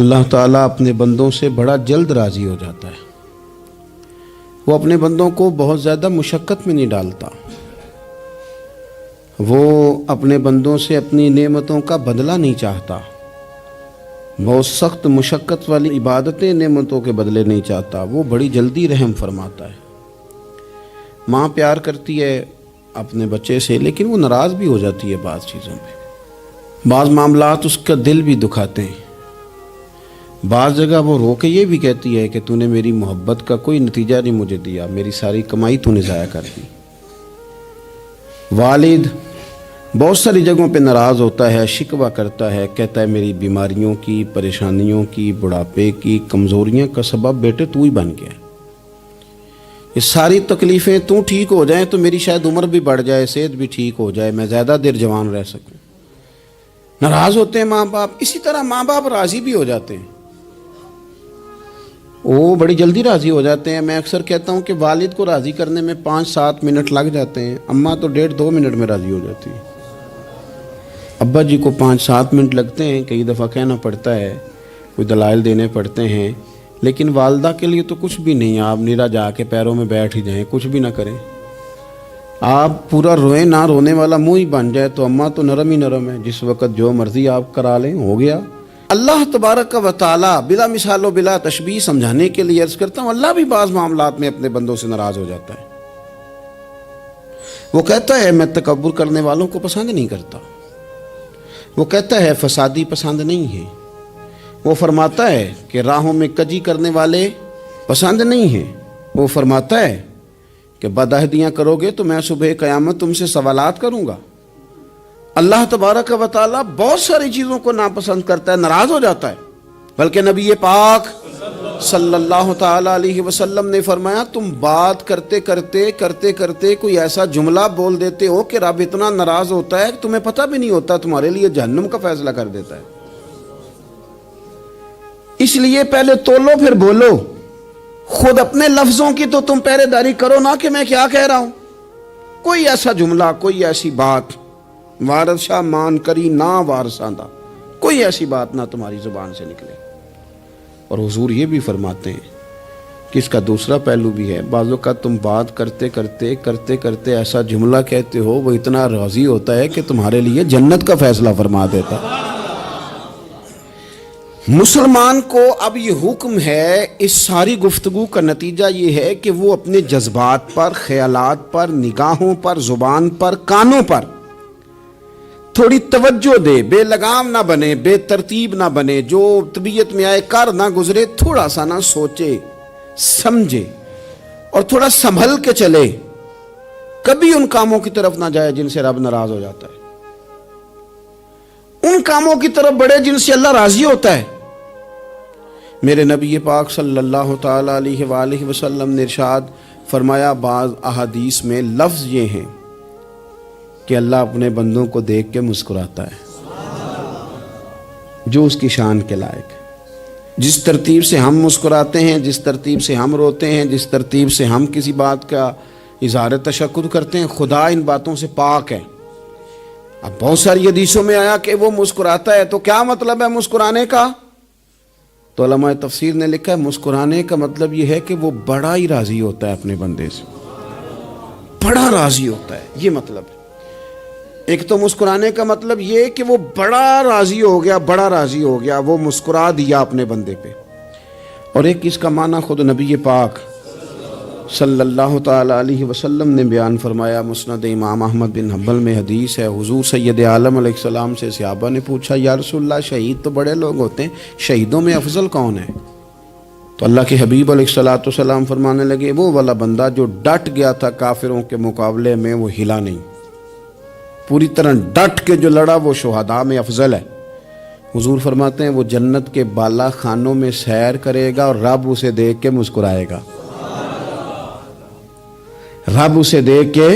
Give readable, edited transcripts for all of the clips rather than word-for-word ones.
اللہ تعالیٰ اپنے بندوں سے بڑا جلد راضی ہو جاتا ہے۔ وہ اپنے بندوں کو بہت زیادہ مشقت میں نہیں ڈالتا، وہ اپنے بندوں سے اپنی نعمتوں کا بدلہ نہیں چاہتا، بہت سخت مشقت والی عبادتیں نعمتوں کے بدلے نہیں چاہتا، وہ بڑی جلدی رحم فرماتا ہے۔ ماں پیار کرتی ہے اپنے بچے سے، لیکن وہ ناراض بھی ہو جاتی ہے بعض چیزوں پہ، بعض معاملات اس کا دل بھی دکھاتے ہیں، بعض جگہ وہ رو کے یہ بھی کہتی ہے کہ تو نے میری محبت کا کوئی نتیجہ نہیں مجھے دیا، میری ساری کمائی تو نے ضائع کر دی۔ والد بہت ساری جگہوں پہ ناراض ہوتا ہے، شکوہ کرتا ہے، کہتا ہے میری بیماریوں کی، پریشانیوں کی، بڑھاپے کی، کمزوریاں کا سبب بیٹے تو ہی بن گیا۔ یہ ساری تکلیفیں تو ٹھیک ہو جائیں تو میری شاید عمر بھی بڑھ جائے، صحت بھی ٹھیک ہو جائے، میں زیادہ دیر جوان رہ سکوں۔ ناراض ہوتے ہیں ماں باپ۔ اسی طرح ماں باپ راضی بھی ہو جاتے ہیں، وہ بڑی جلدی راضی ہو جاتے ہیں۔ میں اکثر کہتا ہوں کہ والد کو راضی کرنے میں 5-7 منٹ لگ جاتے ہیں، اماں تو 1.5-2 منٹ میں راضی ہو جاتی ہے۔ ابا جی کو 5-7 منٹ لگتے ہیں، کئی دفعہ کہنا پڑتا ہے، کوئی دلائل دینے پڑتے ہیں، لیکن والدہ کے لیے تو کچھ بھی نہیں۔ آپ نیرا جا کے پیروں میں بیٹھ ہی جائیں، کچھ بھی نہ کریں، آپ پورا روئیں نہ، رونے والا منہ ہی بن جائے تو اماں تو نرم ہی نرم ہے، جس وقت جو مرضی آپ کرا لیں ہو گیا۔ اللہ تبارک و تعالیٰ بلا مثال و بلا تشبیہ سمجھانے کے لیے عرض کرتا ہوں، اللہ بھی بعض معاملات میں اپنے بندوں سے ناراض ہو جاتا ہے۔ وہ کہتا ہے میں تکبر کرنے والوں کو پسند نہیں کرتا، وہ کہتا ہے فسادی پسند نہیں ہے، وہ فرماتا ہے کہ راہوں میں کجی کرنے والے پسند نہیں ہیں، وہ فرماتا ہے کہ بدعہدیاں کرو گے تو میں صبح قیامت تم سے سوالات کروں گا۔ اللہ تبارک و تعالیٰ بہت ساری چیزوں کو ناپسند کرتا ہے، ناراض ہو جاتا ہے۔ بلکہ نبی پاک صلی اللہ تعالیٰ علیہ وسلم نے فرمایا تم بات کرتے کرتے کوئی ایسا جملہ بول دیتے ہو کہ رب اتنا ناراض ہوتا ہے کہ تمہیں پتہ بھی نہیں ہوتا، تمہارے لیے جہنم کا فیصلہ کر دیتا ہے۔ اس لیے پہلے تولو پھر بولو، خود اپنے لفظوں کی تو تم پہرے داری کرو نا کہ میں کیا کہہ رہا ہوں۔ کوئی ایسا جملہ، کوئی ایسی بات وارث شاہ مان کری نہ وارثاندہ، کوئی ایسی بات نہ تمہاری زبان سے نکلے۔ اور حضور یہ بھی فرماتے ہیں کہ اس کا دوسرا پہلو بھی ہے، بعض اوقات تم بات کرتے ایسا جملہ کہتے ہو وہ اتنا راضی ہوتا ہے کہ تمہارے لیے جنت کا فیصلہ فرما دیتا۔ مسلمان کو اب یہ حکم ہے، اس ساری گفتگو کا نتیجہ یہ ہے کہ وہ اپنے جذبات پر، خیالات پر، نگاہوں پر، زبان پر، کانوں پر تھوڑی توجہ دے، بے لگام نہ بنے، بے ترتیب نہ بنے، جو طبیعت میں آئے کر نہ گزرے، تھوڑا سا نہ سوچے سمجھے اور تھوڑا سنبھل کے چلے، کبھی ان کاموں کی طرف نہ جائے جن سے رب ناراض ہو جاتا ہے، ان کاموں کی طرف بڑھے جن سے اللہ راضی ہوتا ہے۔ میرے نبی پاک صلی اللہ تعالیٰ علیہ وآلہ وسلم نے ارشاد فرمایا، بعض احادیث میں لفظ یہ ہیں کہ اللہ اپنے بندوں کو دیکھ کے مسکراتا ہے جو اس کی شان کے لائق ہے۔ جس ترتیب سے ہم مسکراتے ہیں، جس ترتیب سے ہم روتے ہیں، جس ترتیب سے ہم کسی بات کا اظہار تشکر کرتے ہیں، خدا ان باتوں سے پاک ہے۔ اب بہت ساری حدیثوں میں آیا کہ وہ مسکراتا ہے، تو کیا مطلب ہے مسکرانے کا؟ تو علماء تفسیر نے لکھا ہے مسکرانے کا مطلب یہ ہے کہ وہ بڑا ہی راضی ہوتا ہے اپنے بندے سے، بڑا راضی ہوتا ہے، یہ مطلب ہے۔ ایک تو مسکرانے کا مطلب یہ کہ وہ بڑا راضی ہو گیا، وہ مسکرا دیا اپنے بندے پہ۔ اور ایک اس کا معنی خود نبی پاک صلی اللہ تعالیٰ علیہ وسلم نے بیان فرمایا، مسند امام احمد بن حنبل میں حدیث ہے، حضور سید عالم علیہ السلام سے صحابہ نے پوچھا یا رسول اللہ شہید تو بڑے لوگ ہوتے ہیں، شہیدوں میں افضل کون ہے؟ تو اللہ کے حبیب علیہ السلام فرمانے لگے وہ والا بندہ جو ڈٹ گیا تھا کافروں کے مقابلے میں، وہ ہلا نہیں، پوری طرح ڈٹ کے جو لڑا وہ شہداء میں افضل ہے۔ حضور فرماتے ہیں وہ جنت کے بالا خانوں میں سیر کرے گا اور رب اسے دیکھ کے مسکرائے گا، رب اسے دیکھ کے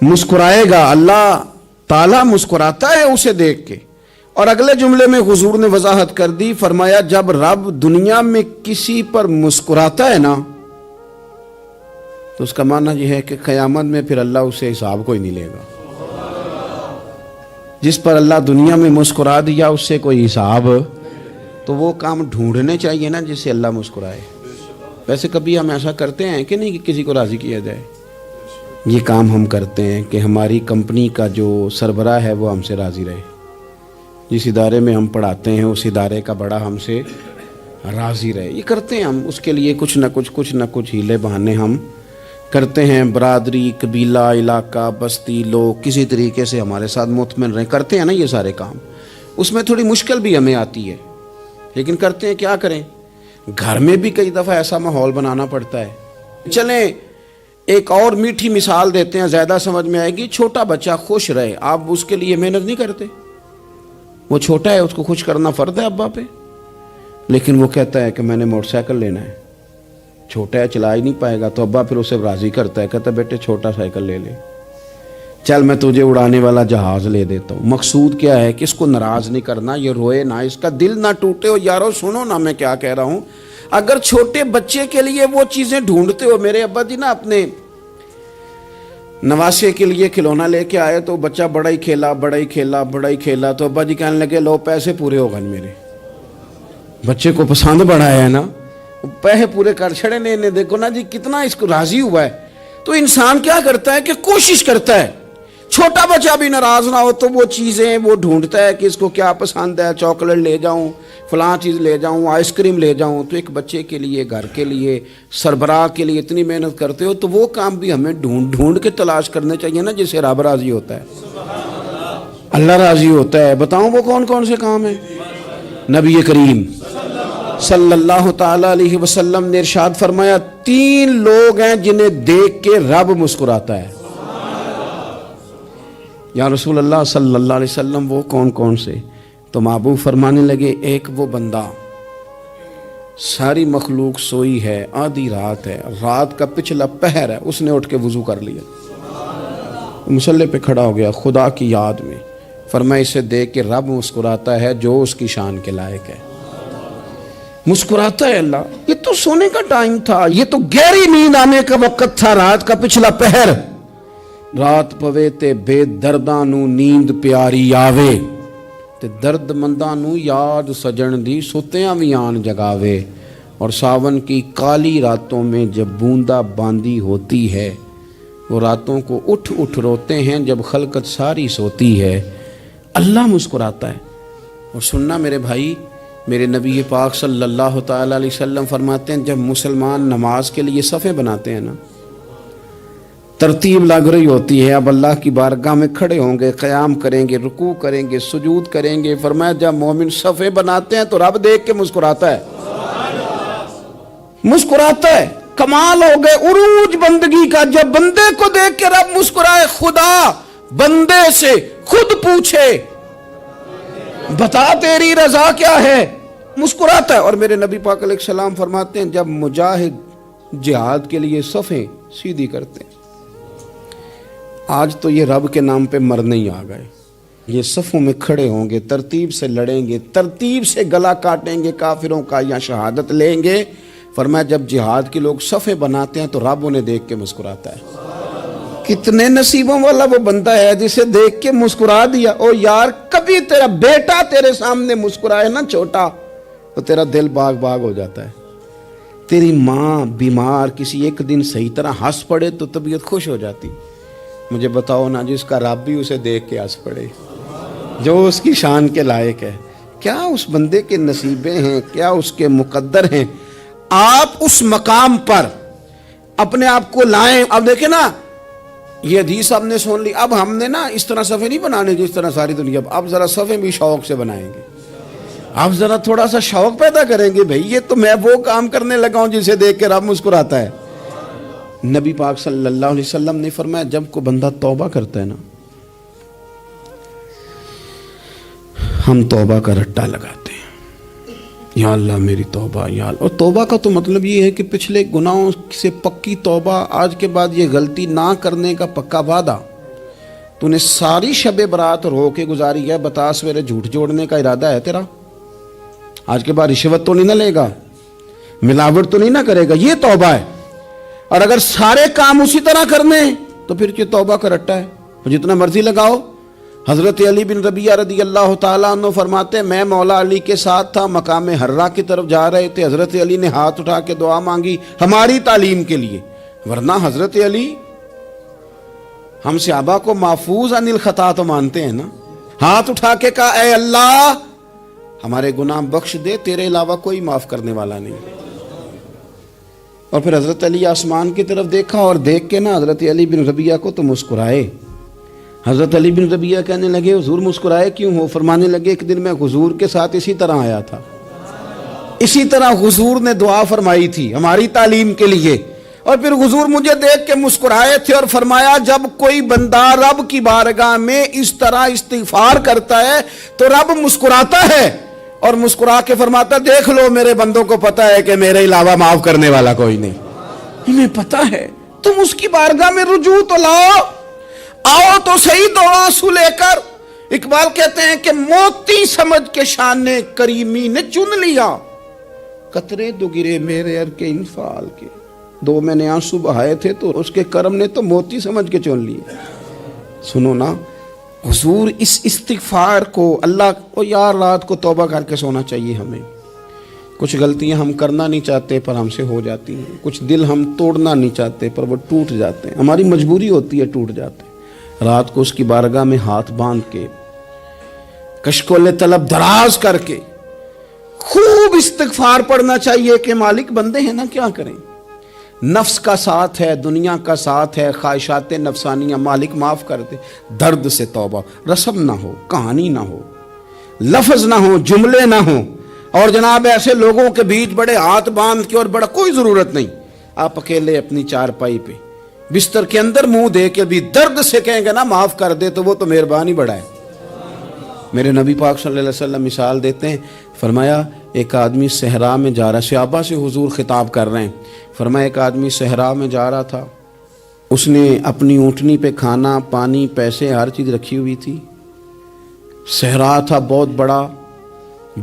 مسکرائے گا، اللہ تعالیٰ مسکراتا ہے اسے دیکھ کے۔ اور اگلے جملے میں حضور نے وضاحت کر دی، فرمایا جب رب دنیا میں کسی پر مسکراتا ہے نا تو اس کا معنی یہ ہے کہ قیامت میں پھر اللہ اسے حساب کوئی نہیں لے گا۔ جس پر اللہ دنیا میں مسکرا دیا اس سے کوئی حساب تو وہ کام ڈھونڈنے چاہیے نا جس سے اللہ مسکرائے. ویسے کبھی ہم ایسا کرتے ہیں کہ نہیں کہ کسی کو راضی کیا جائے؟ یہ کام ہم کرتے ہیں کہ ہماری کمپنی کا جو سربراہ ہے وہ ہم سے راضی رہے. جس ادارے میں ہم پڑھاتے ہیں اس ادارے کا بڑا ہم سے راضی رہے. یہ کرتے ہیں ہم. اس کے لیے کچھ نہ کچھ ہیلے بہانے ہم کرتے ہیں. برادری، قبیلہ، علاقہ، بستی، لوگ کسی طریقے سے ہمارے ساتھ مطمئن رہیں. کرتے ہیں نا یہ سارے کام. اس میں تھوڑی مشکل بھی ہمیں آتی ہے لیکن کرتے ہیں. کیا کریں؟ گھر میں بھی کئی دفعہ ایسا ماحول بنانا پڑتا ہے. چلیں ایک اور میٹھی مثال دیتے ہیں، زیادہ سمجھ میں آئے گی. چھوٹا بچہ خوش رہے، آپ اس کے لیے محنت نہیں کرتے. وہ چھوٹا ہے، اس کو خوش کرنا فرض ہے ابا پہ. لیکن وہ کہتا ہے کہ میں نے موٹر سائیکل لینا ہے. چھوٹا ہے، چلا ہی نہیں پائے گا، تو ابا پھر اسے راضی کرتا ہے، کہتا ہے بیٹے چھوٹا سائیکل لے لے، چل میں تجھے اڑانے والا جہاز لے دیتا ہوں. مقصود کیا ہے کہ اس کو ناراض نہیں کرنا، یہ روئے نہ، اس کا دل نہ ٹوٹے. ہو یارو سنو نا میں کیا کہہ رہا ہوں. اگر چھوٹے بچے کے لیے وہ چیزیں ڈھونڈتے ہو، میرے ابا جی نا اپنے نواسے کے لیے کھلونا لے کے آئے تو بچہ بڑا ہی کھیلا تو ابا جی کہنے لگے لو پیسے پورے ہو گئے. میرے بچے کو پسند بڑا ہے نا، پیسے پورے کر چھڑے نے. دیکھو نا جی کتنا اس کو راضی ہوا ہے. تو انسان کیا کرتا ہے کہ کوشش کرتا ہے چھوٹا بچہ بھی ناراض نہ ہو، تو وہ چیزیں وہ ڈھونڈتا ہے کہ اس کو کیا پسند ہے. چاکلیٹ لے جاؤں، فلاں چیز لے جاؤں، آئس کریم لے جاؤں. تو ایک بچے کے لیے، گھر کے لیے، سربراہ کے لیے اتنی محنت کرتے ہو، تو وہ کام بھی ہمیں ڈھونڈ کے تلاش کرنے چاہیے نا جس سے رب راضی ہوتا ہے، اللہ راضی ہوتا ہے. بتاؤں وہ کون کون سے کام ہیں؟ نبی کریم صلی اللہ تعالی علیہ وسلم نے ارشاد فرمایا 3 لوگ ہیں جنہیں دیکھ کے رب مسکراتا ہے. یا رسول اللہ صلی اللہ علیہ وسلم وہ کون کون سے؟ تو محبوب فرمانے لگے ایک وہ بندہ ساری مخلوق سوئی ہے، آدھی رات ہے، رات کا پچھلا پہر ہے، اس نے اٹھ کے وضو کر لیا، مصلی پہ کھڑا ہو گیا خدا کی یاد میں. فرمایا اسے دیکھ کے رب مسکراتا ہے جو اس کی شان کے لائق ہے. مسکراتا ہے اللہ. یہ تو سونے کا ٹائم تھا، یہ تو گہری نیند آنے کا وقت تھا، رات کا پچھلا پہر. رات پوے تے بے درداں نو نیند پیاری آوے، تے درد منداں نو یاد سجن دی ستیاں وی آن جگاوے. اور ساون کی کالی راتوں میں جب بوندا باندی ہوتی ہے، وہ راتوں کو اٹھ روتے ہیں جب خلقت ساری سوتی ہے. اللہ مسکراتا ہے. اور سننا میرے بھائی، میرے نبی پاک صلی اللہ تعالی علیہ وسلم فرماتے ہیں جب مسلمان نماز کے لیے صفیں بناتے ہیں نا، ترتیب لگ رہی ہوتی ہے، اب اللہ کی بارگاہ میں کھڑے ہوں گے، قیام کریں گے، رکوع کریں گے، سجود کریں گے. فرمایا جب مومن صفیں بناتے ہیں تو رب دیکھ کے مسکراتا ہے. مسکراتا ہے. کمال ہو گئے عروج بندگی کا. جب بندے کو دیکھ کے رب مسکرائے. خدا بندے سے خود پوچھے بتا تیری رضا کیا ہے، مسکراتا ہے. اور میرے نبی پاک علیہ السلام فرماتے ہیں جب مجاہد جہاد کے لیے صفیں سیدھی کرتے ہیں. آج تو یہ رب کے نام پہ مرنے ہی آ گئے. یہ صفوں میں کھڑے ہوں گے، ترتیب سے لڑیں گے، ترتیب سے گلا کاٹیں گے کافروں کا یا شہادت لیں گے. فرمایا جب جہاد کے لوگ صفیں بناتے ہیں تو رب انہیں دیکھ کے مسکراتا ہے. کتنے نصیبوں والا وہ بندہ ہے جسے دیکھ کے مسکرا دیا. او یار کبھی تیرا بیٹا تیرے سامنے مسکرائے نا چھوٹا، تو تیرا دل باغ باغ ہو جاتا ہے. تیری ماں بیمار کسی ایک دن صحیح طرح ہنس پڑے تو طبیعت خوش ہو جاتی. مجھے بتاؤ نا جس کا رب بھی اسے دیکھ کے ہنس پڑے، جو اس کی شان کے لائق ہے، کیا اس بندے کے نصیبیں ہیں، کیا اس کے مقدر ہیں. آپ اس مقام پر اپنے آپ کو لائیں. اب دیکھیں نا یہ حدیث آپ نے سن لی. اب ہم نے نا اس طرح صفحے نہیں بنانے جس طرح ساری دنیا. اب ذرا صفحے بھی شوق سے بنائیں گے. اب ذرا تھوڑا سا شوق پیدا کریں گے. بھئی یہ تو میں وہ کام کرنے لگا ہوں جسے دیکھ کے رب مسکراتا ہے. نبی پاک صلی اللہ علیہ وسلم نے فرمایا جب کوئی بندہ توبہ کرتا ہے نا، ہم توبہ کا رٹا لگاتے ہیں، یا اللہ میری توبہ یا اللہ. اور توبہ کا تو مطلب یہ ہے کہ پچھلے گناہوں سے پکی توبہ، آج کے بعد یہ غلطی نہ کرنے کا پکا وعدہ. تو نے ساری شب برات رو کے گزاری ہے، بتا سویرے جھوٹ جوڑنے کا ارادہ ہے تیرا؟ آج کے بعد رشوت تو نہیں نہ لے گا، ملاوٹ تو نہیں نہ کرے گا، یہ توبہ ہے. اور اگر سارے کام اسی طرح کرنے تو پھر یہ توبہ کا رٹا ہے. جتنا مرضی لگاؤ، حضرت علی بن ربیعہ رضی اللہ تعالیٰ عنہ فرماتے ہیں میں مولا علی کے ساتھ تھا، مقام حرہ کی طرف جا رہے تھے، حضرت علی نے ہاتھ اٹھا کے دعا مانگی ہماری تعلیم کے لیے، ورنہ حضرت علی ہم صحابہ کو محفوظ عن الخطا تو مانتے ہیں نا، ہاتھ اٹھا کے کہا اے اللہ ہمارے گناہ بخش دے، تیرے علاوہ کوئی معاف کرنے والا نہیں۔ اور پھر حضرت علی آسمان کی طرف دیکھا اور دیکھ کے نا حضرت علی بن ربیعہ کو تو مسکرائے۔ حضرت علی بن ربیعہ کہنے لگے حضور مسکرائے کیوں ہو؟ فرمانے لگے ایک دن میں حضور کے ساتھ اسی طرح آیا تھا، اسی طرح حضور نے دعا فرمائی تھی ہماری تعلیم کے لیے، اور پھر حضور مجھے دیکھ کے مسکرائے تھے اور فرمایا جب کوئی بندہ رب کی بارگاہ میں اس طرح استغفار کرتا ہے تو رب مسکراتا ہے اور مسکرا کے فرماتا دیکھ لو میرے بندوں کو پتا ہے کہ میرے علاوہ معاف کرنے والا کوئی نہیں، انہیں پتا ہے، تم اس کی بارگاہ میں رجوع تو لاؤ، آؤ تو صحیح دو آنسو لے کر۔ اقبال کہتے ہیں کہ موتی سمجھ کے شان کریمی نے چن لیا، قطرے دو گرے میرے ار کے انفال کے، دو میں نے آنسو بہائے تھے تو اس کے کرم نے تو موتی سمجھ کے چن لیے۔ سنو نا حضور اس استغفار کو اللہ کو یار رات کو توبہ کر کے سونا چاہیے ہمیں، کچھ غلطیاں ہم کرنا نہیں چاہتے پر ہم سے ہو جاتی ہیں، کچھ دل ہم توڑنا نہیں چاہتے پر وہ ٹوٹ جاتے ہیں، ہماری مجبوری ہوتی ہے ٹوٹ جاتے ہیں۔ رات کو اس کی بارگاہ میں ہاتھ باندھ کے کشکول طلب دراز کر کے خوب استغفار پڑھنا چاہیے کہ مالک بندے ہیں نا کیا کریں، نفس کا ساتھ ہے، دنیا کا ساتھ ہے، خواہشات نفسانیہ، مالک معاف کر دے، درد سے توبہ، رسم نہ ہو، کہانی نہ ہو، لفظ نہ ہو، جملے نہ ہو، اور جناب ایسے لوگوں کے بیچ بڑے ہاتھ باندھ کے اور بڑا کوئی ضرورت نہیں، آپ اکیلے اپنی چارپائی پہ بستر کے اندر منہ دے کے بھی درد سے کہیں گے نا معاف کر دے تو وہ تو مہربانی بڑا ہے۔ میرے نبی پاک صلی اللہ علیہ وسلم مثال دیتے ہیں، فرمایا ایک آدمی صحرا میں جا رہا، صحابہ سے حضور خطاب کر رہے ہیں، فرمایا ایک آدمی صحرا میں جا رہا تھا، اس نے اپنی اونٹنی پہ کھانا پانی پیسے ہر چیز رکھی ہوئی تھی، صحرا تھا بہت بڑا،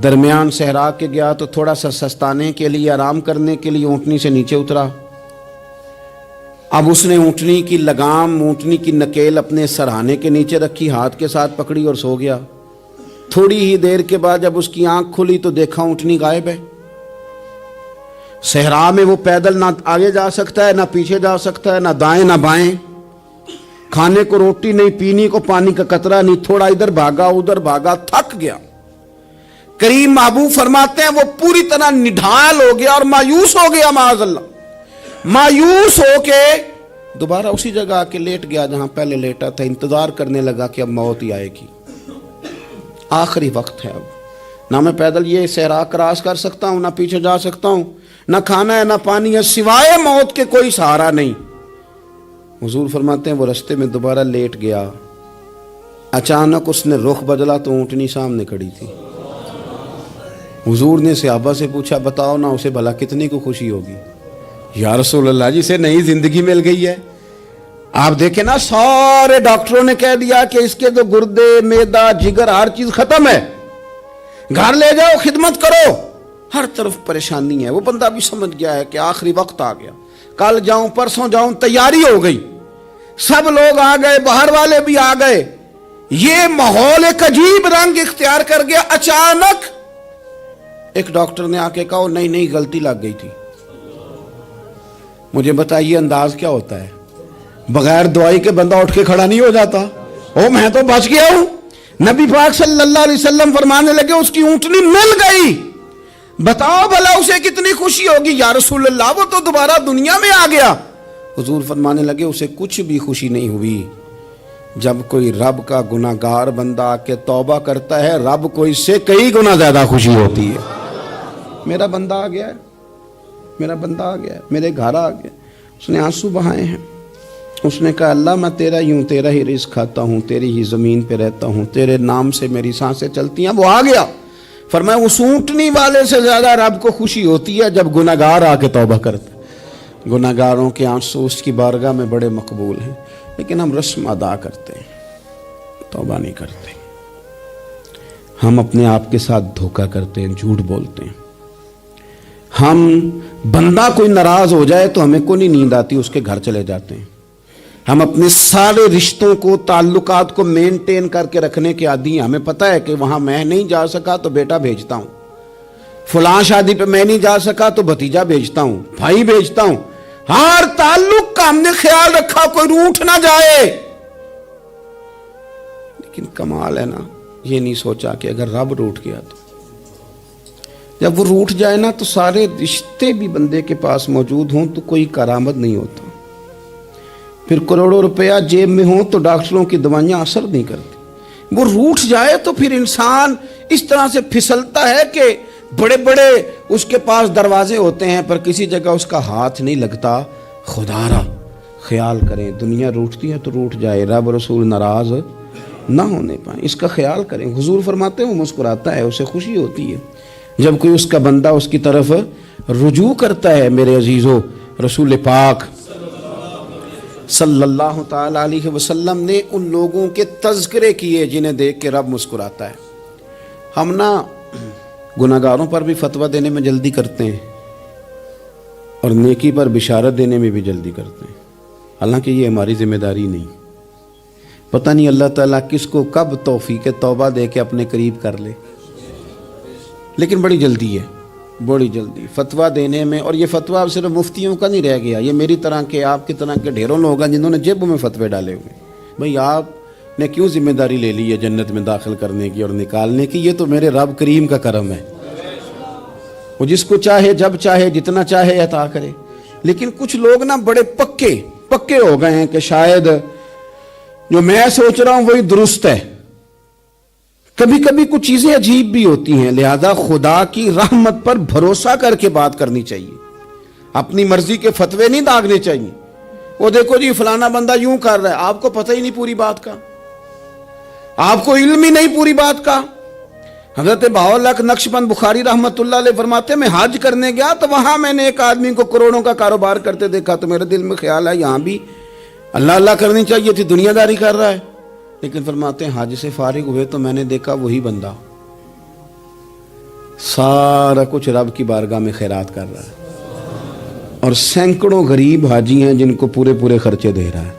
درمیان صحرا کے گیا تو تھوڑا سا سستانے کے لیے آرام کرنے کے لیے اونٹنی سے نیچے اترا، اب اس نے اونٹنی کی لگام اونٹنی کی نکیل اپنے سرہانے کے نیچے رکھی، ہاتھ کے ساتھ پکڑی اور سو گیا۔ تھوڑی ہی دیر کے بعد جب اس کی آنکھ کھلی تو دیکھا اونٹنی غائب ہے۔ صحرا میں وہ پیدل نہ آگے جا سکتا ہے نہ پیچھے جا سکتا ہے، نہ دائیں نہ بائیں، کھانے کو روٹی نہیں، پینے کو پانی کا قطرہ نہیں، تھوڑا ادھر بھاگا ادھر بھاگا، تھک گیا۔ کریم محبوب فرماتے ہیں وہ پوری طرح نڈھال ہو گیا اور مایوس ہو گیا، معاذ اللہ، مایوس ہو کے دوبارہ اسی جگہ آ کے لیٹ گیا جہاں پہلے لیٹا تھا، انتظار کرنے لگا کہ اب موت ہی آئے گی، آخری وقت ہے، اب نہ میں پیدل یہ صحرا کراس کر سکتا ہوں، نہ پیچھے جا سکتا ہوں، نہ کھانا ہے نہ پانی ہے، سوائے موت کے کوئی سہارا نہیں۔ حضور فرماتے ہیں وہ رستے میں دوبارہ لیٹ گیا، اچانک اس نے رخ بدلا تو اونٹنی سامنے کھڑی تھی۔ حضور نے صحابہ سے پوچھا بتاؤ نا اسے بھلا کتنی کو خوشی ہوگی؟ یا رسول اللہ جی سے نئی زندگی مل گئی ہے۔ آپ دیکھیں نا سارے ڈاکٹروں نے کہہ دیا کہ اس کے تو گردے معدہ جگر ہر چیز ختم ہے، گھر لے جاؤ خدمت کرو، ہر طرف پریشانی ہے۔ وہ بندہ بھی سمجھ گیا ہے کہ آخری وقت آ گیا، کل جاؤں پرسوں جاؤں، تیاری ہو گئی، سب لوگ آ گئے، باہر والے بھی آ گئے، یہ ماحول ایک عجیب رنگ اختیار کر گیا۔ اچانک ایک ڈاکٹر نے آ کے کہا نہیں نہیں غلطی لگ گئی تھی۔ مجھے بتائیے انداز کیا ہوتا ہے؟ بغیر دوائی کے بندہ اٹھ کے کھڑا نہیں ہو جاتا، او میں تو بچ گیا ہوں۔ نبی پاک صلی اللہ علیہ وسلم فرمانے لگے اس کی اونٹنی مل گئی، بتاؤ بھلا اسے کتنی خوشی ہوگی؟ یا رسول اللہ وہ تو دوبارہ دنیا میں آ گیا۔ حضور فرمانے لگے اسے کچھ بھی خوشی نہیں ہوئی۔ جب کوئی رب کا گناہگار بندہ آ کے توبہ کرتا ہے، رب کو اس سے کئی گنا زیادہ خوشی ہوتی ہے۔ میرا بندہ آ گیا ہے، میرا بندہ آ گیا ہے، میرے گھر آ گیا۔ اس نے آنسو بہائے ہیں، اس نے کہا اللہ میں تیرا ہی ہوں، تیرا ہی رزق کھاتا ہوں، تیری ہی زمین پہ رہتا ہوں، تیرے نام سے میری سانسیں چلتی ہیں۔ وہ آ گیا۔ فرمایا اس اونٹنی والے سے زیادہ رب کو خوشی ہوتی ہے جب گناہگار آ کے توبہ کرتا ہے۔ گناہگاروں کے آنسو اس کی بارگاہ میں بڑے مقبول ہیں، لیکن ہم رسم ادا کرتے ہیں، توبہ نہیں کرتے۔ ہم اپنے آپ کے ساتھ دھوکہ کرتے ہیں، جھوٹ بولتے ہیں۔ ہم بندہ کوئی ناراض ہو جائے تو ہمیں کو نہیں نیند آتی، اس کے گھر چلے جاتے ہیں۔ ہم اپنے سارے رشتوں کو تعلقات کو مینٹین کر کے رکھنے کے عادی ہیں. ہمیں پتہ ہے کہ وہاں میں نہیں جا سکا تو بیٹا بھیجتا ہوں, فلاں شادی پہ میں نہیں جا سکا تو بھتیجا بھیجتا ہوں, بھائی بھیجتا ہوں. ہر تعلق کا ہم نے خیال رکھا کوئی روٹھ نہ جائے. لیکن کمال ہے نا, یہ نہیں سوچا کہ اگر رب روٹھ گیا تو جب وہ روٹھ جائے نا تو سارے رشتے بھی بندے کے پاس موجود ہوں تو کوئی کارآمد نہیں ہوتا. پھر کروڑوں روپیہ جیب میں ہوں تو ڈاکٹروں کی دوائیاں اثر نہیں کرتی. وہ روٹھ جائے تو پھر انسان اس طرح سے پھسلتا ہے کہ بڑے بڑے اس کے پاس دروازے ہوتے ہیں پر کسی جگہ اس کا ہاتھ نہیں لگتا. خدا را خیال کریں, دنیا روٹتی ہے تو روٹھ جائے, رب رسول ناراض نہ ہونے پائیں, اس کا خیال کریں. حضور فرماتے ہیں وہ مسکراتا ہے, اسے خوشی ہوتی ہے جب کوئی اس کا بندہ اس کی طرف رجوع کرتا ہے. میرے عزیزو, رسول پاک صلی اللہ تعالی علیہ وسلم نے ان لوگوں کے تذکرے کیے جنہیں دیکھ کے رب مسکراتا ہے. ہم نا گناہگاروں پر بھی فتویٰ دینے میں جلدی کرتے ہیں اور نیکی پر بشارت دینے میں بھی جلدی کرتے ہیں, حالانکہ یہ ہماری ذمہ داری نہیں. پتہ نہیں اللہ تعالیٰ کس کو کب توفیق توبہ دے کے اپنے قریب کر لے, لیکن بڑی جلدی ہے, بڑی جلدی فتویٰ دینے میں. اور یہ فتویٰ اب صرف مفتیوں کا نہیں رہ گیا, یہ میری طرح کے آپ کی طرح کے ڈھیروں لوگ ہیں جنہوں نے جیبوں میں فتوے ڈالے ہوئے. بھئی آپ نے کیوں ذمہ داری لے لی ہے جنت میں داخل کرنے کی اور نکالنے کی؟ یہ تو میرے رب کریم کا کرم ہے, وہ جس کو چاہے جب چاہے جتنا چاہے عطا کرے. لیکن کچھ لوگ نا بڑے پکے ہو گئے ہیں کہ شاید جو میں سوچ رہا ہوں وہی درست ہے. کبھی کبھی کچھ چیزیں عجیب بھی ہوتی ہیں, لہذا خدا کی رحمت پر بھروسہ کر کے بات کرنی چاہیے. اپنی مرضی کے فتوے نہیں داغنے چاہیے. وہ دیکھو جی فلانا بندہ یوں کر رہا ہے, آپ کو پتہ ہی نہیں پوری بات کا, آپ کو علم ہی نہیں پوری بات کا. حضرت بہاءاللہ نقشبند بخاری رحمت اللہ علیہ فرماتے ہیں میں حج کرنے گیا تو وہاں میں نے ایک آدمی کو کروڑوں کا کاروبار کرتے دیکھا تو میرے دل میں خیال ہے یہاں بھی اللہ اللہ کرنی چاہیے تھی, دنیا داری کر رہا ہے. لیکن فرماتے ہیں حج سے فارغ ہوئے تو میں نے دیکھا وہی بندہ سارا کچھ رب کی بارگاہ میں خیرات کر رہا ہے, اور سینکڑوں غریب حاجی ہیں جن کو پورے خرچے دے رہا ہے.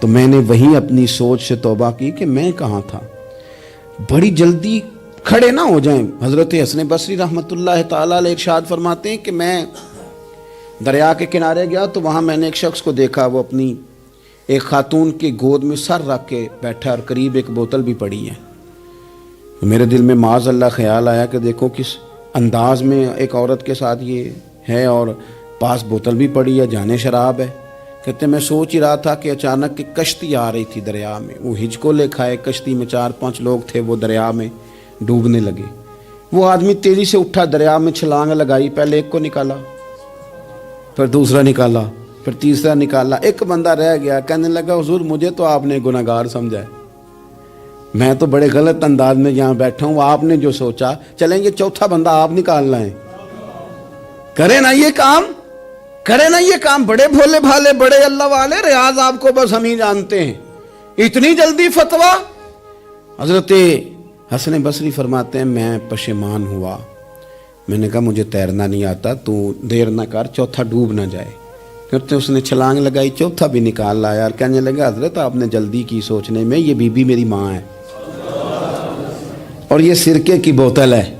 تو میں نے وہی اپنی سوچ سے توبہ کی کہ میں کہاں تھا. بڑی جلدی کھڑے نہ ہو جائیں. حضرت حسن بصری رحمت اللہ تعالیٰ علیہ ارشاد فرماتے ہیں کہ میں دریا کے کنارے گیا تو وہاں میں نے ایک شخص کو دیکھا, وہ اپنی ایک خاتون کی گود میں سر رکھ کے بیٹھا اور قریب ایک بوتل بھی پڑی ہے. میرے دل میں معاذ اللہ خیال آیا کہ دیکھو کس انداز میں ایک عورت کے ساتھ یہ ہے اور پاس بوتل بھی پڑی ہے, جانے شراب ہے. کہتے میں سوچ ہی رہا تھا کہ اچانک ایک کشتی آ رہی تھی دریا میں, وہ ہجکو لے کھائے, کشتی میں 4-5 لوگ تھے, وہ دریا میں ڈوبنے لگے. وہ آدمی تیزی سے اٹھا, دریا میں چھلانگ لگائی, پہلے ایک کو نکالا, پھر دوسرا نکالا, پھر تیسرا نکالا. ایک بندہ رہ گیا, کہنے لگا حضور مجھے تو آپ نے گناہگار سمجھا ہے, میں تو بڑے غلط انداز میں یہاں بیٹھا ہوں, آپ نے جو سوچا چلیں گے چوتھا بندہ آپ نکالنا ہے, کرے نا یہ کام, کرے نا یہ کام. بڑے بھولے بھالے بڑے اللہ والے, ریاض آپ کو بس ہم ہی جانتے ہیں. اتنی جلدی فتویٰ. حضرت حسن بصری فرماتے ہیں میں پشیمان ہوا, میں نے کہا مجھے تیرنا نہیں آتا, تو دیر نہ کر چوتھا ڈوب نہ جائے. کرتے اس نے چھلانگ لگائی, چوتھا بھی نکال لایا اور کہنے لگا حضرت آپ نے جلدی کی سوچنے میں, یہ بی بی میری ماں ہے اور یہ سرکے کی بوتل ہے.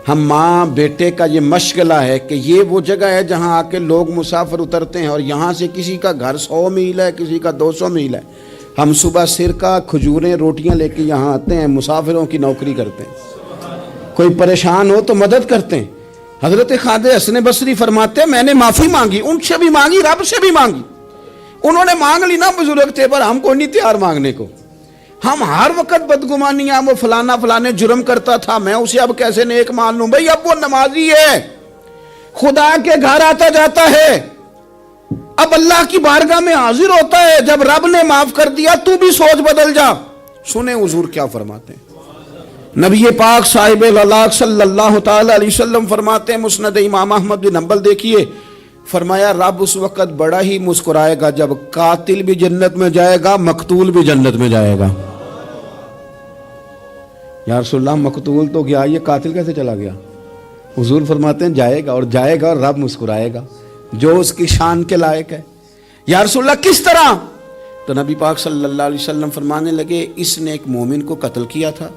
ہم ماں بیٹے کا یہ مشغلہ ہے کہ یہ وہ جگہ ہے جہاں آ کے لوگ مسافر اترتے ہیں, اور یہاں سے کسی کا گھر 100 میل ہے, کسی کا 200 میل ہے. ہم صبح سرکہ کھجوریں روٹیاں لے کے یہاں آتے ہیں, مسافروں کی نوکری کرتے ہیں, کوئی پریشان ہو تو مدد کرتے ہیں. حضرت خواجہ حسن بصری فرماتے ہیں میں نے معافی مانگی, ان سے بھی مانگی, رب سے بھی مانگی. انہوں نے مانگ لی نا, بزرگ تھے, پر ہم کو نہیں تیار مانگنے کو. ہم ہر وقت بدگمانیاں, وہ فلانے جرم کرتا تھا, میں اسے اب کیسے نیک مان لوں. بھئی اب وہ نمازی ہے, خدا کے گھر آتا جاتا ہے, اب اللہ کی بارگاہ میں حاضر ہوتا ہے. جب رب نے معاف کر دیا تو بھی سوچ بدل جا. سنیں حضور کیا فرماتے ہیں. نبی پاک صاحب الاخلاق صلی اللہ تعالی علیہ وسلم فرماتے ہیں, مسند امام احمد بن حنبل دیکھیے, فرمایا رب اس وقت بڑا ہی مسکرائے گا جب قاتل بھی جنت میں جائے گا, مقتول بھی جنت میں جائے گا. یا رسول اللہ مقتول تو گیا, یہ قاتل کیسے چلا گیا؟ حضور فرماتے ہیں جائے گا, اور جائے گا اور رب مسکرائے گا جو اس کی شان کے لائق ہے. یا رسول اللہ کس طرح؟ تو نبی پاک صلی اللہ علیہ وسلم فرمانے لگے اس نے ایک مومن کو قتل کیا تھا،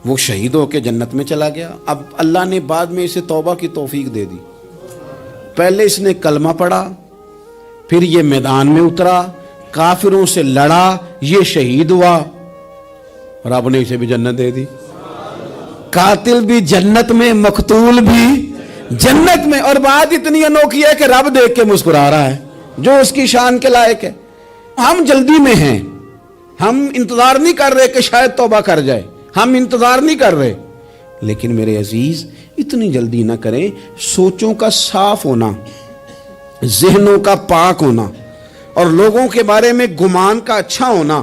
وہ شہید ہو کے جنت میں چلا گیا، اب اللہ نے بعد میں اسے توبہ کی توفیق دے دی۔ پہلے اس نے کلمہ پڑھا، پھر یہ میدان میں اترا، کافروں سے لڑا، یہ شہید ہوا، رب نے اسے بھی جنت دے دی۔ قاتل بھی جنت میں، مقتول بھی جنت میں۔ اور بات اتنی انوکھی ہے کہ رب دیکھ کے مسکرا رہا ہے، جو اس کی شان کے لائق ہے۔ ہم جلدی میں ہیں، ہم انتظار نہیں کر رہے کہ شاید توبہ کر جائے، ہم انتظار نہیں کر رہے، لیکن میرے عزیز اتنی جلدی نہ کریں۔ سوچوں کا صاف ہونا، ذہنوں کا پاک ہونا، اور لوگوں کے بارے میں گمان کا اچھا ہونا۔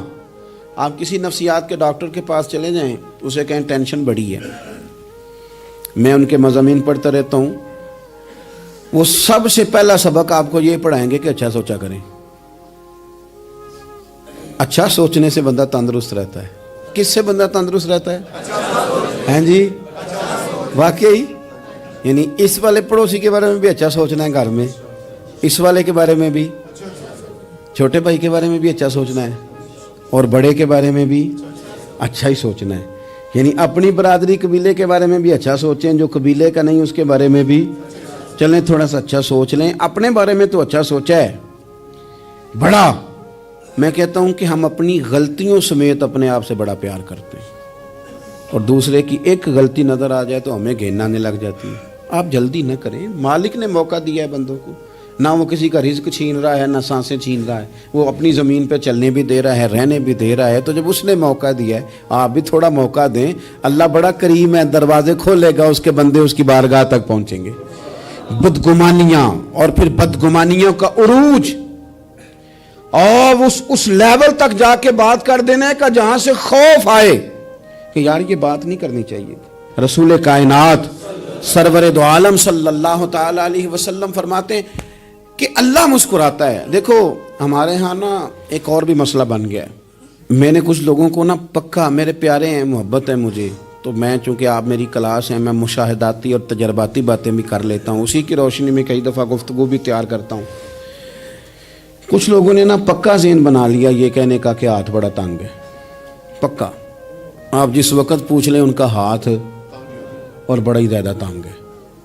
آپ کسی نفسیات کے ڈاکٹر کے پاس چلے جائیں، اسے کہیں ٹینشن بڑی ہے، میں ان کے مضامین پڑھتا رہتا ہوں، وہ سب سے پہلا سبق آپ کو یہ پڑھائیں گے کہ اچھا سوچا کریں۔ اچھا سوچنے سے بندہ تندرست رہتا ہے۔ کس سے بندہ تندرست رہتا ہے؟ ہیں جی، واقعی یعنی اس والے پڑوسی کے بارے میں بھی اچھا سوچنا ہے، گھر میں اس والے کے بارے میں بھی، چھوٹے بھائی کے بارے میں بھی اچھا سوچنا ہے، اور بڑے کے بارے میں بھی اچھا ہی سوچنا ہے۔ یعنی اپنی برادری قبیلے کے بارے میں بھی اچھا سوچیں، جو قبیلے کا نہیں اس کے بارے میں بھی چلیں تھوڑا سا اچھا سوچ لیں۔ اپنے بارے میں تو اچھا سوچا ہے بڑا، میں کہتا ہوں کہ ہم اپنی غلطیوں سمیت اپنے آپ سے بڑا پیار کرتے ہیں، اور دوسرے کی ایک غلطی نظر آ جائے تو ہمیں گھین آنے لگ جاتی ہے۔ آپ جلدی نہ کریں، مالک نے موقع دیا ہے بندوں کو، نہ وہ کسی کا رزق چھین رہا ہے، نہ سانسیں چھین رہا ہے، وہ اپنی زمین پہ چلنے بھی دے رہا ہے، رہنے بھی دے رہا ہے۔ تو جب اس نے موقع دیا ہے، آپ بھی تھوڑا موقع دیں۔ اللہ بڑا کریم ہے، دروازے کھولے گا، اس کے بندے اس کی بارگاہ تک پہنچیں گے۔ بدگمانیاں اور پھر بدگمانیوں کا عروج، اور اس لیول تک جا کے بات کر دینا کا جہاں سے خوف آئے کہ یار یہ بات نہیں کرنی چاہیے۔ رسول کائنات سرور دو عالم صلی اللہ تعالی علیہ وسلم فرماتے ہیں کہ اللہ مسکراتا ہے۔ دیکھو ہمارے ہاں نا ایک اور بھی مسئلہ بن گیا ہے، میں نے کچھ لوگوں کو نا پکا، میرے پیارے ہیں، محبت ہے مجھے، تو میں چونکہ آپ میری کلاس ہیں، میں مشاہداتی اور تجرباتی باتیں بھی کر لیتا ہوں، اسی کی روشنی میں کئی دفعہ گفتگو بھی تیار کرتا ہوں۔ کچھ لوگوں نے نا پکا ذہن بنا لیا یہ کہنے کا کہ ہاتھ بڑا تنگ ہے، پکا، آپ جس وقت پوچھ لیں ان کا ہاتھ اور بڑا ہی زیادہ تنگ ہے۔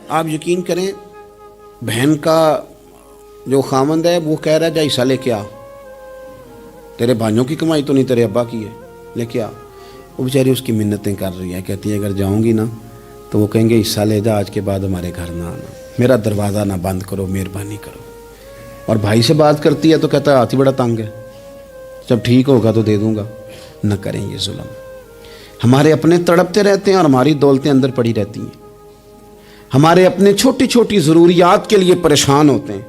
آپ یقین کریں، بہن کا جو خامند ہے وہ کہہ رہا ہے جا حصہ لے کے آ، تیرے بھائیوں کی کمائی تو نہیں، تیرے ابا کی ہے، لے کے آ۔ وہ بیچاری اس کی منتیں کر رہی ہے، کہتی ہے اگر جاؤں گی نا تو وہ کہیں گے حصہ لے جا، آج کے بعد ہمارے گھر نہ آنا، میرا دروازہ نہ بند کرو، مہربانی کرو۔ اور بھائی سے بات کرتی ہے تو کہتا ہے ہاتھ ہی بڑا تنگ ہے، جب ٹھیک ہوگا تو دے دوں گا۔ نہ کریں یہ ظلم۔ ہمارے اپنے تڑپتے رہتے ہیں اور ہماری دولتیں اندر پڑی رہتی ہیں، ہمارے اپنے چھوٹی چھوٹی ضروریات کے لیے پریشان ہوتے ہیں،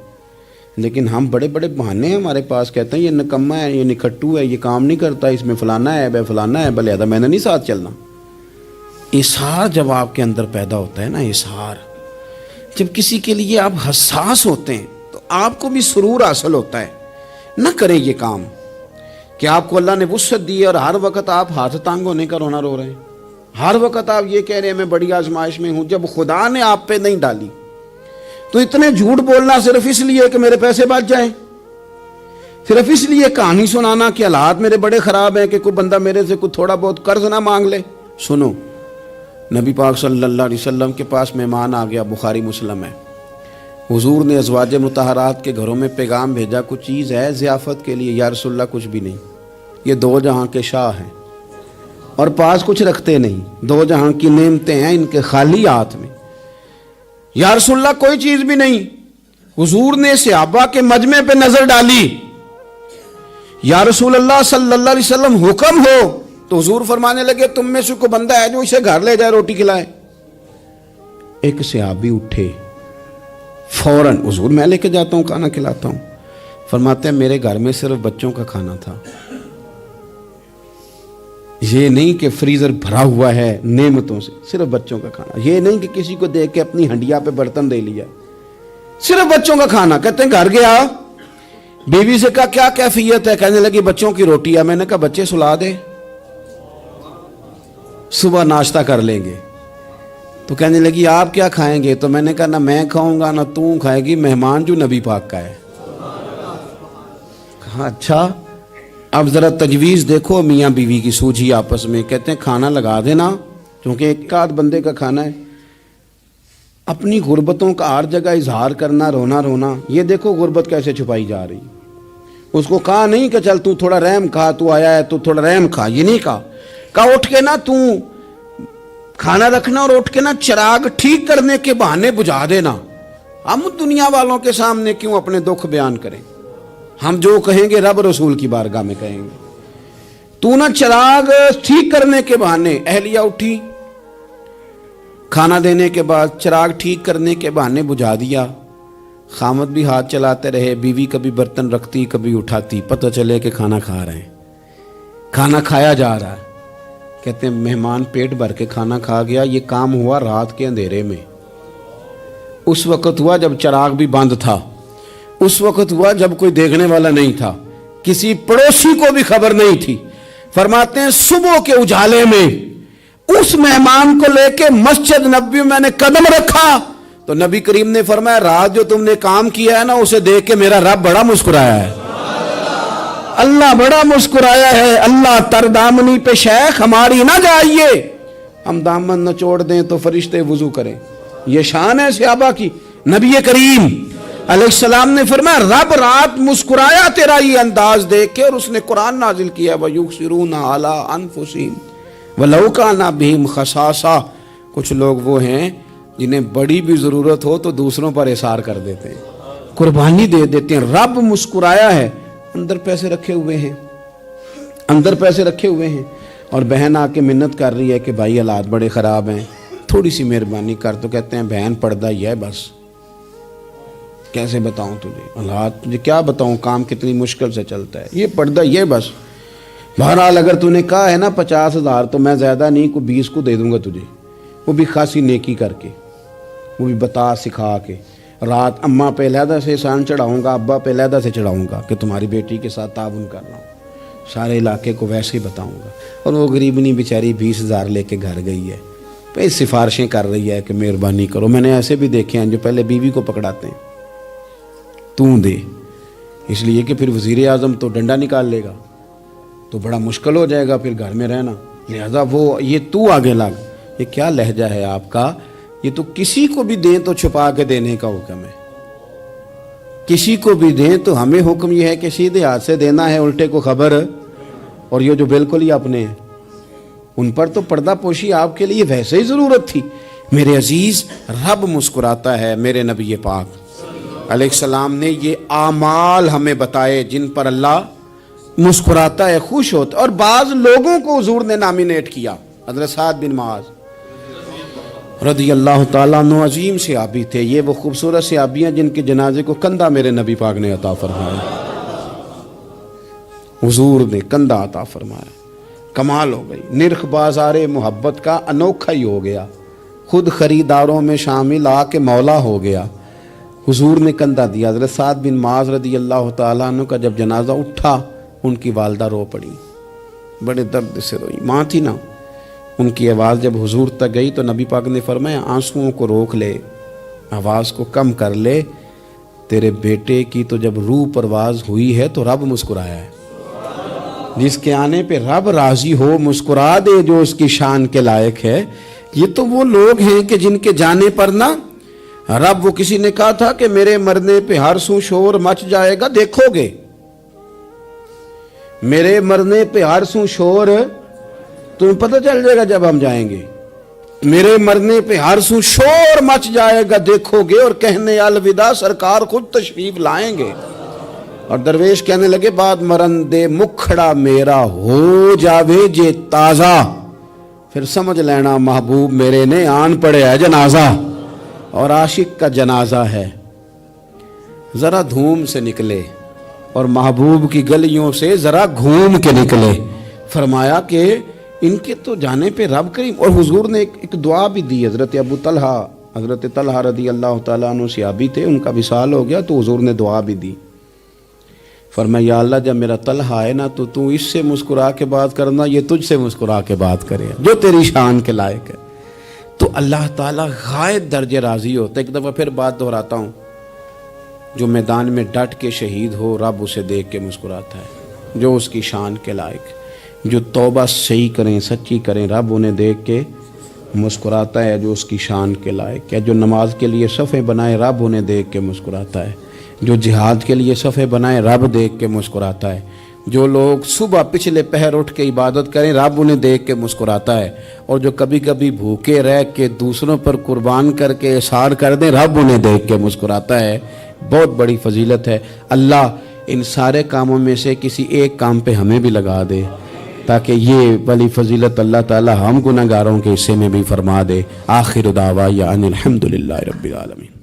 لیکن ہم بڑے بڑے بہانے ہیں ہمارے پاس، کہتے ہیں یہ نکمہ ہے، یہ نکھٹو ہے، یہ کام نہیں کرتا، اس میں فلانا ہے، بے فلانا ہے، بلے میں نے نہیں ساتھ چلنا۔ اظہار جب آپ کے اندر پیدا ہوتا ہے نا، اظہار جب کسی کے لیے آپ حساس ہوتے ہیں تو آپ کو بھی سرور حاصل ہوتا ہے۔ نہ کریں یہ کام کہ آپ کو اللہ نے وسعت دی ہے اور ہر وقت آپ ہاتھ تانگ ہونے کا رونا رو رہے ہیں، ہر وقت آپ یہ کہہ رہے ہیں میں بڑی آزمائش میں ہوں، جب خدا نے آپ پہ نہیں ڈالی۔ تو اتنے جھوٹ بولنا صرف اس لیے کہ میرے پیسے بچ جائیں، صرف اس لیے کہانی سنانا کہ حالات میرے بڑے خراب ہیں کہ کوئی بندہ میرے سے کوئی تھوڑا بہت قرض نہ مانگ لے۔ سنو، نبی پاک صلی اللہ علیہ وسلم کے پاس مہمان آ گیا، بخاری مسلم ہے، حضور نے ازواج مطہرات کے گھروں میں پیغام بھیجا، کچھ چیز ہے ضیافت کے لیے؟ یا رسول اللہ کچھ بھی نہیں، یہ دو جہاں کے شاہ ہیں اور پاس کچھ رکھتے نہیں، دو جہاں کی نعمتیں ہیں ان کے خالی ہاتھ میں۔ یا رسول اللہ کوئی چیز بھی نہیں۔ حضور نے صحابہ کے مجمع پہ نظر ڈالی، یا رسول اللہ صلی اللہ علیہ وسلم حکم ہو، تو حضور فرمانے لگے تم میں سے کوئی بندہ ہے جو اسے گھر لے جائے روٹی کھلائے؟ ایک صحابی اٹھے فوراً، حضور میں لے کے جاتا ہوں کھانا کھلاتا ہوں۔ فرماتے ہیں میرے گھر میں صرف بچوں کا کھانا تھا، یہ نہیں کہ فریزر بھرا ہوا ہے نعمتوں سے، صرف بچوں کا کھانا، یہ نہیں کہ کسی کو دیکھ کے اپنی ہنڈیا پہ برتن دے لیا، صرف بچوں کا کھانا۔ کہتے ہیں گھر گیا، بیوی سے کہا کیا کیفیت ہے؟ کہنے لگی بچوں کی روٹی ہے۔ میں نے کہا بچے سلا دے، صبح ناشتہ کر لیں گے۔ تو کہنے لگی آپ کیا کھائیں گے؟ تو میں نے کہا نہ میں کھاؤں گا نہ تو کھائے گی، مہمان جو نبی پاک کا ہے۔ کہا اچھا، اب ذرا تجویز دیکھو میاں بیوی کی سوجھی آپس میں، کہتے ہیں کھانا لگا دینا، کیونکہ ایک آدھ بندے کا کھانا ہے، اپنی غربتوں کا ہر جگہ اظہار کرنا، رونا رونا، یہ دیکھو غربت کیسے چھپائی جا رہی۔ اس کو کہا نہیں کہ چل تو تھوڑا رحم کھا، تو آیا ہے تو تھوڑا رحم کھا، یہ نہیں کہا اٹھ کے نا تو کھانا رکھنا اور اٹھ کے نا چراغ ٹھیک کرنے کے بہانے بجھا دینا۔ ہم دنیا والوں کے سامنے کیوں اپنے دکھ بیان کریں؟ ہم جو کہیں گے رب رسول کی بارگاہ میں کہیں گے۔ تو نا چراغ ٹھیک کرنے کے بہانے، اہلیہ اٹھی کھانا دینے کے بعد چراغ ٹھیک کرنے کے بہانے بجھا دیا، خامد بھی ہاتھ چلاتے رہے، بیوی کبھی برتن رکھتی کبھی اٹھاتی، پتہ چلے کہ کھانا کھا رہے ہیں، کھانا کھایا جا رہا ہے۔ کہتے ہیں مہمان پیٹ بھر کے کھانا کھا گیا، یہ کام ہوا رات کے اندھیرے میں، اس وقت ہوا جب چراغ بھی بند تھا، اس وقت ہوا جب کوئی دیکھنے والا نہیں تھا، کسی پڑوسی کو بھی خبر نہیں تھی۔ فرماتے ہیں صبح کے اجالے میں اس مہمان کو لے کے مسجد نبوی میں نے قدم رکھا تو نبی کریم نے فرمایا رات جو تم نے کام کیا ہے نا اسے دیکھ کے میرا رب بڑا مسکرایا ہے، اللہ بڑا مسکرایا ہے۔ اللہ تر دامنی پہ شیخ ہماری نہ جائیے، ہم دامن نہ چھوڑ دیں تو فرشتے وضو کریں، یہ شان ہے صحابہ کی۔ نبی کریم علیہ السلام نے فرمایا رب رات مسکرایا تیرا یہ انداز دیکھ کے، اور اس نے قرآن نازل کیا وَيُؤْثِرُونَ عَلَىٰ أَنفُسِهِمْ وَلَوْ كَانَ بِهِمْ خَصَاصَةٌ۔ کچھ لوگ وہ ہیں جنہیں بڑی بھی ضرورت ہو تو دوسروں پر اثار کر دیتے ہیں، قربانی دے دیتے ہیں۔ رب مسکرایا ہے، اندر پیسے رکھے ہوئے ہیں، اندر پیسے رکھے ہوئے ہیں، اور بہن آ کے منت کر رہی ہے کہ بھائی حالات بڑے خراب ہیں، تھوڑی سی مہربانی کر، تو کہتے ہیں بہن پردہ ہی ہے بس، کیسے بتاؤں تجھے حالات، تجھے کیا بتاؤں کام کتنی مشکل سے چلتا ہے، یہ پردہ یہ بس۔ بہرحال اگر تو نے کہا ہے نا 50,000 تو میں زیادہ نہیں کوئی 20 کو دے دوں گا تجھے، وہ بھی خاصی نیکی کر کے، وہ بھی بتا سکھا کے۔ رات اماں پہ علیحدہ سے احسان چڑھاؤں گا، ابا پہ علیحدہ سے چڑھاؤں گا کہ تمہاری بیٹی کے ساتھ تعاون کر رہا ہوں، سارے علاقے کو ویسے ہی بتاؤں گا۔ اور وہ غریبنی بیچاری 20,000 لے کے گھر گئی ہے، پہ سفارشیں کر رہی ہے کہ مہربانی کرو۔ میں نے ایسے بھی دیکھے ہیں جو پہلے بیوی کو پکڑاتے ہیں تو دے، اس لیے کہ پھر وزیر اعظم تو ڈنڈا نکال لے گا تو بڑا مشکل ہو جائے گا پھر گھر میں رہنا، لہذا وہ یہ تو آگے لگ۔ یہ کیا لہجہ ہے آپ کا؟ یہ تو کسی کو بھی دیں تو چھپا کے دینے کا حکم ہے، کسی کو بھی دیں تو ہمیں حکم یہ ہے کہ سیدھے ہاتھ سے دینا ہے، الٹے کو خبر۔ اور یہ جو بالکل ہی اپنے ہیں ان پر تو پردہ پوشی آپ کے لیے ویسے ہی ضرورت تھی۔ میرے عزیز رب مسکراتا ہے، میرے نبی پاک علیہ السلام نے یہ اعمال ہمیں بتائے جن پر اللہ مسکراتا ہے، خوش ہوتا ہے۔ اور بعض لوگوں کو حضور نے نامینیٹ کیا، حضرت سعد بن معاذ رضی اللہ تعالیٰ عنہ عظیم صحابی تھے، یہ وہ خوبصورت صحابیاں جن کے جنازے کو کندھا میرے نبی پاک نے عطا فرمایا، حضور نے کندھا عطا فرمایا، کمال ہو گئی۔ نرخ بازار محبت کا انوکھا ہی ہو گیا، خود خریداروں میں شامل آ کے مولا ہو گیا، حضور نے کندھا دیا۔ حضرت سعد بن معاذ رضی اللہ تعالیٰ عنہ کا جب جنازہ اٹھا ان کی والدہ رو پڑی، بڑے درد سے روئی، ماں تھی نا، ان کی آواز جب حضور تک گئی تو نبی پاک نے فرمایا آنسوؤں کو روک لے، آواز کو کم کر لے، تیرے بیٹے کی تو جب روح پرواز ہوئی ہے تو رب مسکرایا ہے، جس کے آنے پہ رب راضی ہو مسکرا دے جو اس کی شان کے لائق ہے۔ یہ تو وہ لوگ ہیں کہ جن کے جانے پر نا رب، وہ کسی نے کہا تھا کہ میرے مرنے پہ ہر سو شور مچ جائے گا، دیکھو گے میرے مرنے پہ ہر سو شور، تمہیں پتہ چل جائے گا جب ہم جائیں گے، میرے مرنے پہ ہر سو شور مچ جائے گا دیکھو گے، اور کہنے الوداع سرکار خود تشریف لائیں گے۔ اور درویش کہنے لگے بعد مرندے مکھڑا میرا ہو جاوے جے تازہ، پھر سمجھ لینا محبوب میرے نے آن پڑے ہے جنازہ، اور عاشق کا جنازہ ہے، ذرا دھوم سے نکلے اور محبوب کی گلیوں سے ذرا گھوم کے نکلے۔ فرمایا کہ ان کے تو جانے پہ رب کریم، اور حضور نے ایک دعا بھی دی۔ حضرت ابو طلحہ، حضرت طلحہ رضی اللہ تعالیٰ عنہ صحابی تھے، ان کا وصال ہو گیا تو حضور نے دعا بھی دی، فرمایا یا اللہ جب میرا طلحہ ہے نا تو اس سے مسکرا کے بات کرنا، یہ تجھ سے مسکرا کے بات کرے جو تیری شان کے لائق ہے۔ تو اللہ تعالیٰ غائب درجے راضی ہوتا ہے۔ ایک دفعہ پھر بات دہراتا ہوں، جو میدان میں ڈٹ کے شہید ہو رب اسے دیکھ کے مسکراتا ہے، جو اس کی شان کے لائق. جو توبہ صحیح کریں سچی کریں رب انہیں دیکھ کے مسکراتا ہے جو اس کی شان کے لائق ہے. جو نماز کے لیے صفیں بنائے رب انہیں دیکھ کے مسکراتا ہے. جو جہاد کے لیے صفیں بنائے رب دیکھ کے مسکراتا ہے. جو لوگ صبح پچھلے پہر اٹھ کے عبادت کریں رب انہیں دیکھ کے مسکراتا ہے. اور جو کبھی کبھی بھوکے رہ کے دوسروں پر قربان کر کے احسان کر دیں رب انہیں دیکھ کے مسکراتا ہے. بہت بڑی فضیلت ہے. اللہ ان سارے کاموں میں سے کسی ایک کام پہ ہمیں بھی لگا دے تاکہ یہ بڑی فضیلت اللہ تعالی ہم گناہگاروں کے حصے میں بھی فرما دے. آخر دعوانا ان الحمدللہ رب العالمین.